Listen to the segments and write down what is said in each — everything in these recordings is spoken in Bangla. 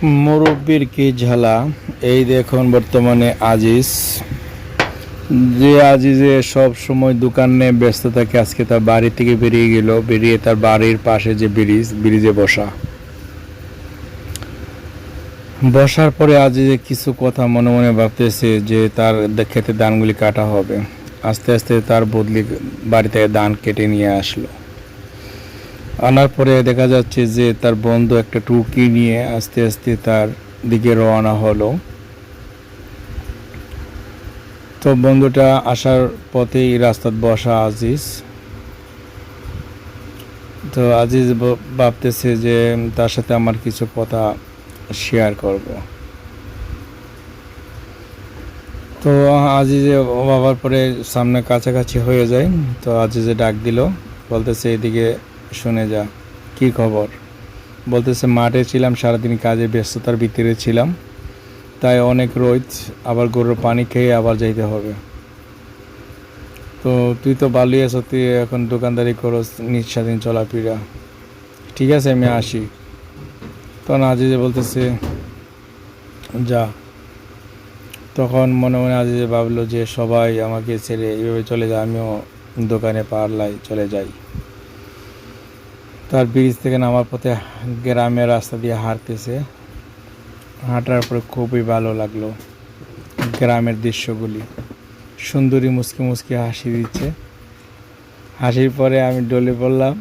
মুরব্বির কি ঝালা। এই দেখুন বর্তমানে আজিজ, যে আজিজে সব সময় দোকানে ব্যস্ত থাকে, আজকে তার বাড়ি থেকে বেরিয়ে গেল, বেরিয়ে তার বাড়ির পাশে যে ব্রিজে বসার পরে আজিজে কিছু কথা মনে মনে ভাবতেছে যে তার ক্ষেতে ধানগুলি কাটা হবে। আস্তে আস্তে তার বদলি বাড়ি থেকে ধান কেটে নিয়ে আসলো। আনার পরে দেখা যাচ্ছে যে তার বন্ধু একটা টুকি নিয়ে আস্তে আস্তে তার দিকে রওনা হলো। তো বন্ধুটা আসার পথেই রাস্তায় বসা আজিজ। তো আজিজ ভাবতেছে যে তার সাথে আমার কিছু কথা শেয়ার করব। তো আজিজে বাবার পরে সামনে কাছাকাছি হয়ে যায়। তো আজিজে ডাক দিল, বলতেছে এদিকে শুনে যা, কি খবর। বলতেছে মাঠে ছিলাম, সারাদিন কাজে ব্যস্ততার ভিতরে ছিলাম, তাই অনেক রোদ, আবার গরুর পানি খেয়ে আবার যাইতে হবে। তো তুই তো ভালোই আছো, তুই এখন দোকানদারি করো, নিজ স্বাধীন চলাফেরা, ঠিক আছে আমি আসি। তখন আজিজে বলতেছে যা। তখন মনে মনে আজিজে ভাবলো যে সবাই আমাকে ছেড়ে এইভাবে চলে যায়, আমিও দোকানে পারলাই চলে যাই। তার ব্রিজ থেকে নামার পথে গ্রামের রাস্তা দিয়ে হাঁটতেছে। হাঁটার পরে খুবই ভালো লাগলো গ্রামের দৃশ্যগুলি। সুন্দরী মুচকি মুচকি হাসি দিচ্ছে। হাসির পরে আমি ডলে পড়লাম।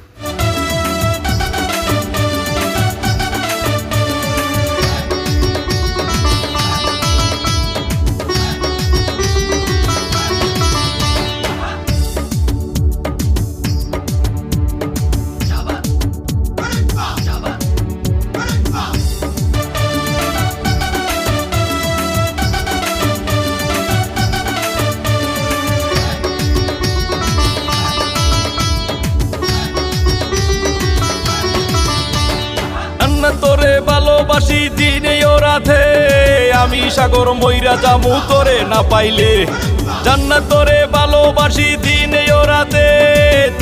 তোরে ভালোবাসি দিনে ও রাতে, আমি সাগর মইরা যামু তোরে না পাইলে। জান্নাত তোরে ভালোবাসি দিনে ও রাতে,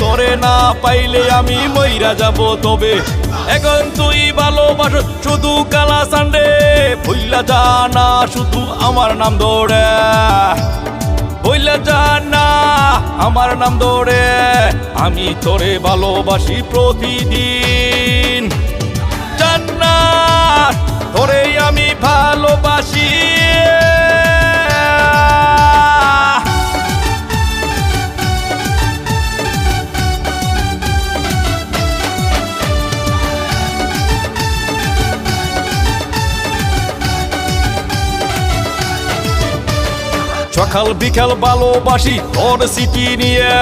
তোরে না পাইলে আমি মইরা যাব। তবে এখন তুই ভালোবাস শুধু কালা সান্ডে, ভুইলা যা না শুধু আমার নাম ধরে, ভুইলা যা না আমার নাম ধরে। আমি তোরে ভালোবাসি প্রতিদিন, জান্নাত তোরে আমি ভালোবাসি। সকাল বিকাল ভালোবাসি তোর সিটি নিয়ে,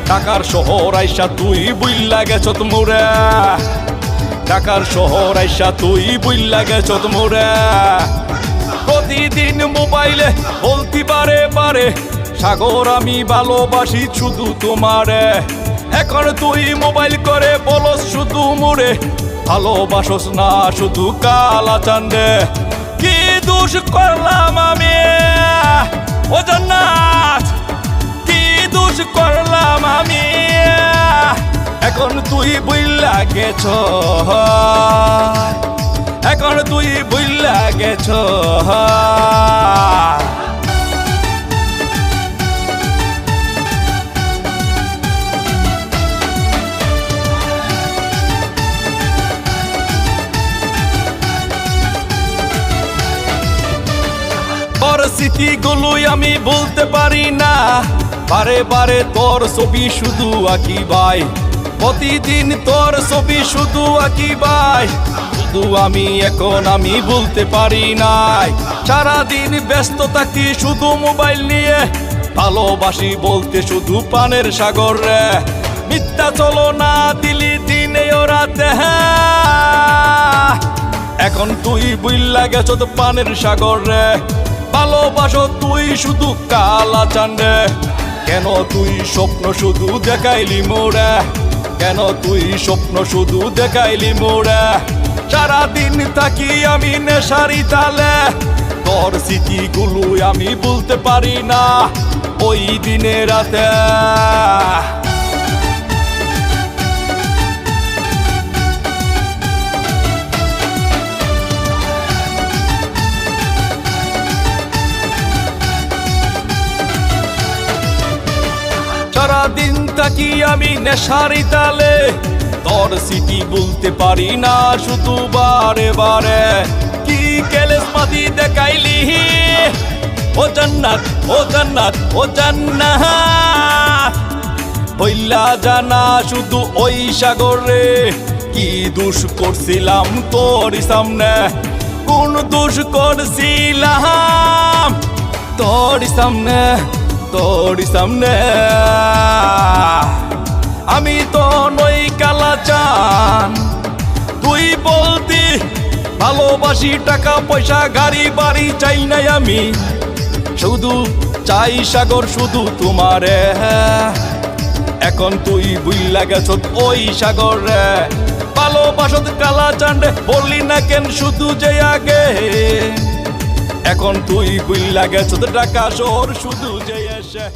ঢাকার শহর আইসা তুই বুইল্লা গেছত মোরে, ঢাকার শহর আইসা তুই বুইল্লা গেছত মোরে। প্রতিদিন মোবাইলে বলতি বারে বারে, সাগর আমি ভালোবাসি শুধু তোমারে। এখন তুই মোবাইল করে বলস শুধু মোরে, ভালোবাসস না শুধু কালা চান্দে। কি দোষ করলাম আমি ও জান্নাত, কি দোষ করলাম আমি। এখন তুই বুইল্লা গেছ, এখন তুই বুইল্লা গেছ। পরিস্থিতিগুলোই আমি বলতে পারি না, বারে বারে তোর ছবি শুধু আঁকি ভাই, প্রতিদিন তোর ছবি শুধু আঁকি ভাই। শুধু আমি এখন আমি বলতে পারি নাই, সারাদিন ব্যস্ত থাকি শুধু মোবাইল নিয়ে। ভালোবাসি বলতে শুধু পানের সাগর রে, মিথ্যা চলো না দিলি দিনে ও রাতে। এখন তুই বুইল্লা গেছ তো পানের সাগর রে, ভালোবাসো তুই শুধু কালা চান্দে। কেন তুই স্বপ্ন শুধু দেখাইলি মোরে, কেন তুই স্বপ্ন শুধু দেখাইলি মোরে। সারাদিন থাকি আমি নেশারি তালে, তোর স্মৃতিগুলো আমি বলতে পারি না ওই দিনে রাতে। সারা দিন থাকি আমি নেশারি তালে, তোর স্মৃতি বলতে পারি না শুধু বারে বারে। কি কেলেস মাতি দেখাইলি ও জান্নাত, ও জান্নাত, ও জান্নাত, হইলা জানা শুধু ওই সাগরে। কি দোষ করছিলাম তোর সামনে, কোন দোষ করছিলাম তোর সামনে, তোর সামনে। আমি তো নই কালাচান, তুই বলতি ভালোবাসি টাকা পয়সা গাড়ি বাড়ি চাই নাই আমি, শুধু চাই সাগর শুধু তোমারে। এখন তুই ভুইলা গেছ ওই সাগরে, ভালোবাসত কালাচান রে বললি না কেন শুধু যে আগে। এখন তুই ভুইলা গেছ টাকা শহর শুধু যে এসে।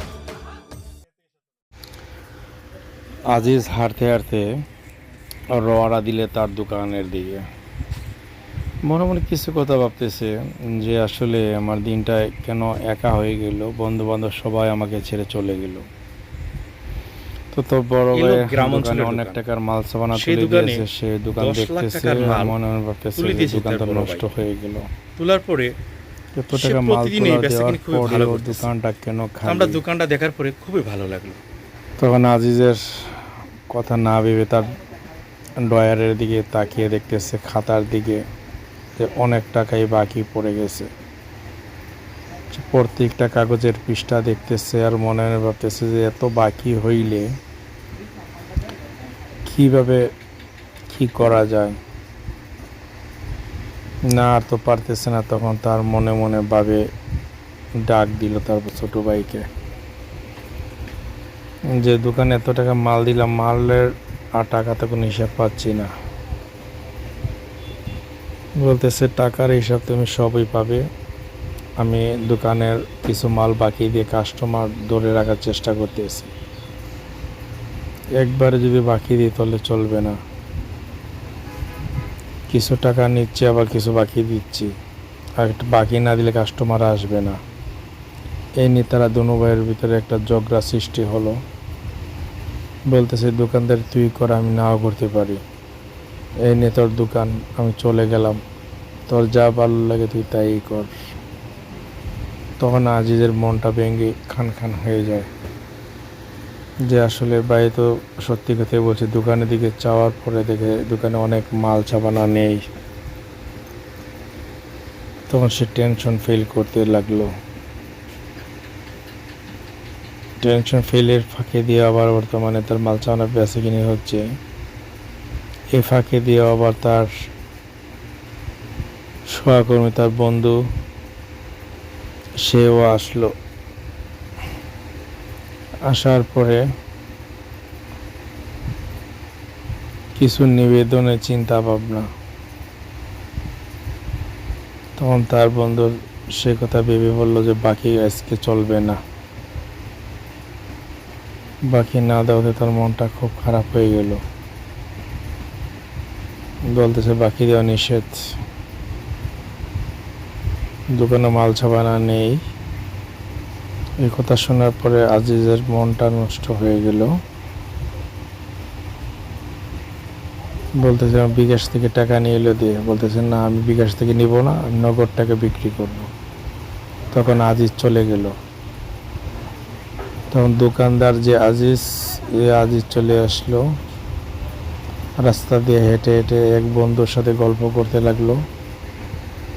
আজিজ হাঁটতে হাঁটতে রওনা দিলে তার দোকানের দিকে। মনে মনে কিছু কথা ভাবতেছে যে আসলে আমার দিনটা কেন একা হয়ে গেল, বন্ধু বান্ধব সবাই আমাকে ছেড়ে চলে গেল। তো বড় ভাই দোকানে অনেক টাকার মাল সামানা তুলে দিয়েছে, সে দোকান দেখতেছে, মনে মনে ভাবতেছে যে দোকানটা নষ্ট হয়ে গেল। তোলার পরে এত টাকা মাল তোলা দেওয়ার পরে ওর দোকানটা কেন খালি? আমরা দোকানটা দেখার পরে খুবই ভালো লাগলো। তখন আজিজের কথা না ভেবে তার ড্রয়ারের দিকে তাকিয়ে দেখতেছে, খাতার দিকে, যে অনেক টাকাই বাকি পড়ে গেছে। প্রত্যেকটা কাগজের পৃষ্ঠা দেখতেছে আর মনে মনে ভাবতেছে যে এত বাকি হইলে কিভাবে কি করা যায়, না আর তো পারতেছে না। তখন তার মনে মনে ভাবে ডাক দিল তার ছোট ভাইকে, যে দোকানে এত টাকা মাল দিলাম, মালের আর টাকা তো কোনো হিসাব পাচ্ছি না। বলতেছে টাকার হিসাব তুমি সবই পাবে, আমি দোকানের কিছু মাল বাকি দিয়ে কাস্টমার ধরে রাখার চেষ্টা করতেছি, একবারে যদি বাকি দিই তাহলে চলবে না। কিছু টাকা নিচ্ছে আবার কিছু বাকি দিচ্ছি, আর একটু বাকি না দিলে কাস্টমার আসবে না। এই নিয়ে তারা দুনো ভাইয়ের ভিতরে একটা ঝগড়া সৃষ্টি হলো। বলতেছে দোকানদার তুই কর, আমি নাও করতে পারি, এই নিয়ে তোর দোকান, আমি চলে গেলাম, তোর যা ভালো লাগে তুই তাই কর। তখন আজিজের মনটা ভেঙে খান খান হয়ে যায়, যে আসলে ভাই তো সত্যি কথাই বলছে। দোকানের দিকে যাওয়ার পরে দেখে দোকানে অনেক মাল ছাপানা নেই। তখন সে টেনশন ফিল করতে লাগলো। টেনশন ফিলের ফাঁকে দিয়ে আবার বর্তমানে তার মাল ছাপানা বেচা কিনে হচ্ছে। এ ফাঁকে দিয়ে আবার তার সহকর্মী, তার বন্ধু, সেও আসলো। আসার পরে কিছু নিবেদনের চিন্তা ভাবনা। তখন তার বন্ধু সে কথা ভেবে বলল যে বাকি আজকে চলবে না। বাকি না দেওয়াতে তার মনটা খুব খারাপ হয়ে গেল। বলতেছে বাকি দেওয়া নিষেধ, দোকানে মাল ছাপানা নেই। এই কথা শোনার পরে আজিজের মনটা নষ্ট হয়ে গেল। বলতেছে আমি বিকাশ থেকে টাকা নিয়ে এলো দিয়ে, বলতেছে না আমি বিকাশ থেকে নিব না, আমি নগদ টাকা বিক্রি করব। তখন আজিজ চলে গেল। তখন দোকানদার যে আজিজ, আজিজ চলে আসলো। রাস্তা দিয়ে হেঁটে হেঁটে এক বন্ধুর সাথে গল্প করতে লাগলো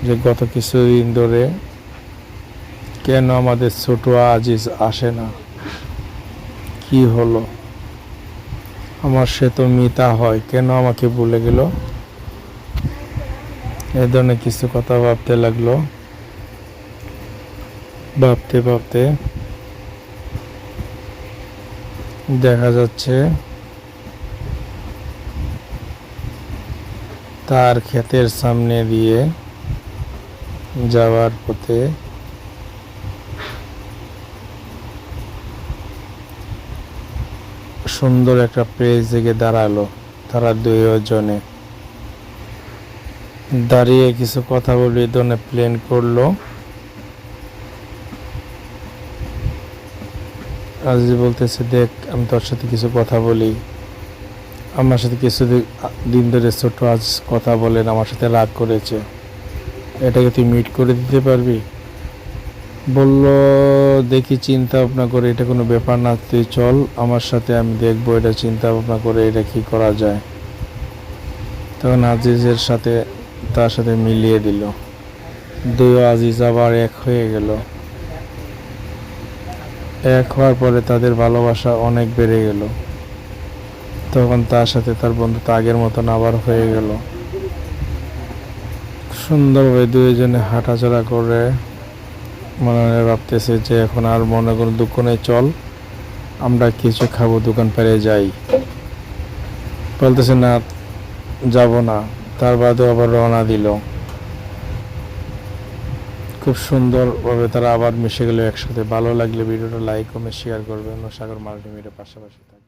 যে গত কিছুদিন ধরে কেন আমাদের ছোট আজিজ আসে না, কি হলো, আমার সে তো মিতা হয়, কেন আমাকে ভুলে গেল। এ ধরনের কিছু কথা ভাবতে লাগলো। ভাবতে ভাবতে দেখা যাচ্ছে তার ক্ষেতের সামনে দিয়ে যাওয়ার পথে সুন্দর একটা প্লেস থেকে দাঁড়ালো। তারা দুইজনে দাঁড়িয়ে কিছু কথা বলে এই ধরনের প্ল্যান করলো। আজিজ বলতেছে, দেখ আমি তোর সাথে কিছু কথা বলি। আমার সাথে কিছু দিন ধরে ছোট আজ কথা বলেন, আমার সাথে রাগ করেছে, এটাকে তুই মিট করে দিতে পারবি? বলল, দেখি চিন্তা ভাবনা করে, এটা কোনো ব্যাপার না, তুই চল আমার সাথে, আমি দেখবো এটা চিন্তা ভাবনা করে এটা কি করা যায়। তখন আজিজের সাথে তার সাথে মিলিয়ে দিল, দুই আজিজ আবার এক হয়ে গেল। এক হওয়ার পরে তাদের ভালোবাসা অনেক বেড়ে গেল। তখন তার সাথে তার বন্ধুত্ব আগের মতন আবার হয়ে গেল। সুন্দরভাবে দুইজনে হাঁটাচলা করে মনে মনে ভাবতেছে যে এখন আর মনে কোনো দুঃখ নেই, চল আমরা কিছু খাবো, দোকান পেরে যাই। বলতেছে না, যাব না। তার বাদে আবার রওনা দিল। খুব সুন্দরভাবে তারা আবার মিশে গেল একসাথে। ভালো লাগলে ভিডিওটা লাইক কমেন্ট শেয়ার করবেন ও সাগর মাল্টিমিডিয়ার পাশাপাশি থাকবেন।